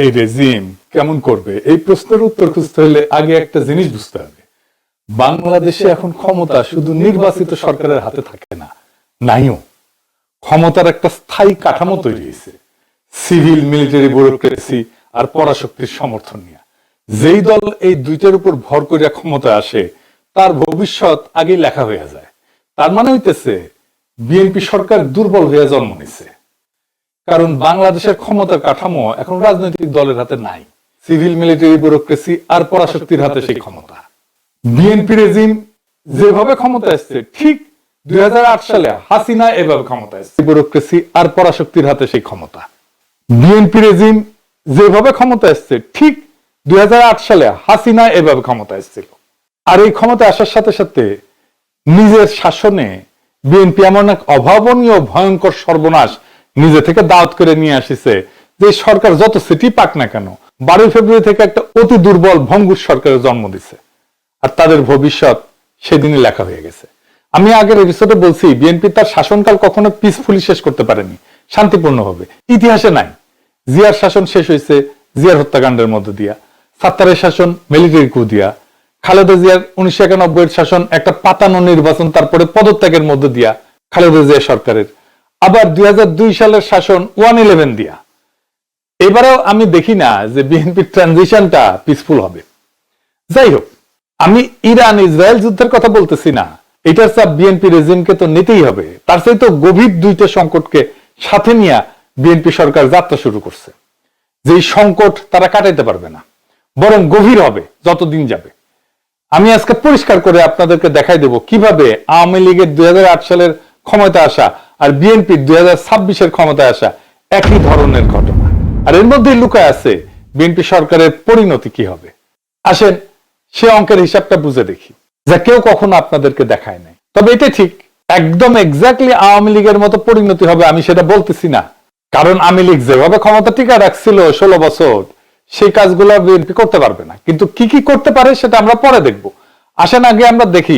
এই রেজিম কেমন করবে, এই প্রশ্নের উত্তর খুঁজতে হলে আগে একটা জিনিস বুঝতে হবে। বাংলাদেশে এখন ক্ষমতা শুধু নির্বাচিত সরকারের হাতে থাকে না, নাইও। ক্ষমতার একটা স্থায়ী কাঠামো তৈরি হয়েছে সিভিল মিলিটারি ব্যুরোক্রেসি আর পরাশক্তির সমর্থন নিয়ে। যেই দল এই দুইটার উপর ভর করিয়া ক্ষমতা আসে তার ভবিষ্যৎ আগেই লেখা হয়ে যায়। তার মানে হইতেছে বিএনপি সরকার দুর্বল হয়ে জন্ম নিছে, কারণ বাংলাদেশের ক্ষমতার কাঠামো এখন রাজনৈতিক দলের হাতে নাই। সিভিল মিলিটারি ব্যুরোক্রেসি আর পরাশক্তির হাতে সেই ক্ষমতা। বিএনপি রেজিম যেভাবে ক্ষমতা আসছে ঠিক 2008 সালে হাসিনা এভাবে ক্ষমতা আসছে, ব্যুরোক্রেসি আর পরাশক্তির হাতে সেই ক্ষমতা। বিএনপি রেজিম যেভাবে ক্ষমতা আসছে ঠিক 2008 সালে হাসিনা এভাবে ক্ষমতা আসছিল। আর এই ক্ষমতা আসার সাথে সাথে নিজের শাসনে বিএনপি এমন এক অভাবনীয় ভয়ঙ্কর সর্বনাশ নিজে থেকে দাওয়াত করে নিয়ে আসিছে যে সরকার যত সিটি পাক না কেন 12 ফেব্রুয়ারি থেকে একটা অতি দুর্বল ভঙ্গুর সরকারের জন্ম দিছে। আর তাদের ভবিষ্যৎ সেদিনই লেখা হয়ে গেছে। আমি আগের এপিসোডে বলছি বিএনপি তার শাসনকাল কখনো পিসফুলি শেষ করতে পারেনি, শান্তিপূর্ণভাবে। ইতিহাসে নাই। জিয়ার শাসন শেষ হয়েছে জিয়ার হত্যাকাণ্ডের মধ্য দিয়া, সাত্তারের শাসন মিলিটারি কু দিয়া, খালেদা জিয়ার 1991 শাসন একটা পাতানো নির্বাচন তারপরে পদত্যাগের মধ্য দিয়া খালেদা জিয়া সরকারের, আবার 2002 সালের শাসন 111 দিয়া। এবারেও আমি দেখি না যে বিএনপির ট্রানজিশনটা পিসফুল হবে। যাই হোক, আমি ইরান ইসরায়েল যুদ্ধের কথা বলতেছি না, এটার চাপ বিএনপি রেজিমকে তো নিতেই হবে। তার চাইতে তো গভীর দুইটা সংকটকে সাথে নিয়ে বিএনপি সরকার যাত্রা শুরু করছে। যেই সংকট তারা কাটাইতে পারবে না, বরং গভীর হবে যতদিন যাবে। আমি আজকে পরিষ্কার করে আপনাদেরকে দেখাই দেব কিভাবে আওয়ামী লীগের 2008 সালের ক্ষমতা আসা আর বিএনপির 2026-এর ক্ষমতায় আসা একই ধরনের ঘটনা। আর এর মধ্যেই লুকায় আছে বিএনপি সরকারের পরিণতি কি হবে। আসেন সে অঙ্কের হিসাবটা বুঝে দেখি, যা কেউ কখনো আপনাদেরকে দেখায় নাই। তবে এটা ঠিক একদম এক্স্যাক্টলি আওয়ামী লীগের মতো পরিণতি হবে আমি সেটা বলতেছি না, কারণ আওয়ামী লীগ যেভাবে ক্ষমতা টিকা রাখছিল 16 বছর, সেই কাজগুলো বিএনপি করতে পারবে না। কিন্তু কি কি করতে পারে সেটা আমরা পরে দেখব। আসেন আগে আমরা দেখি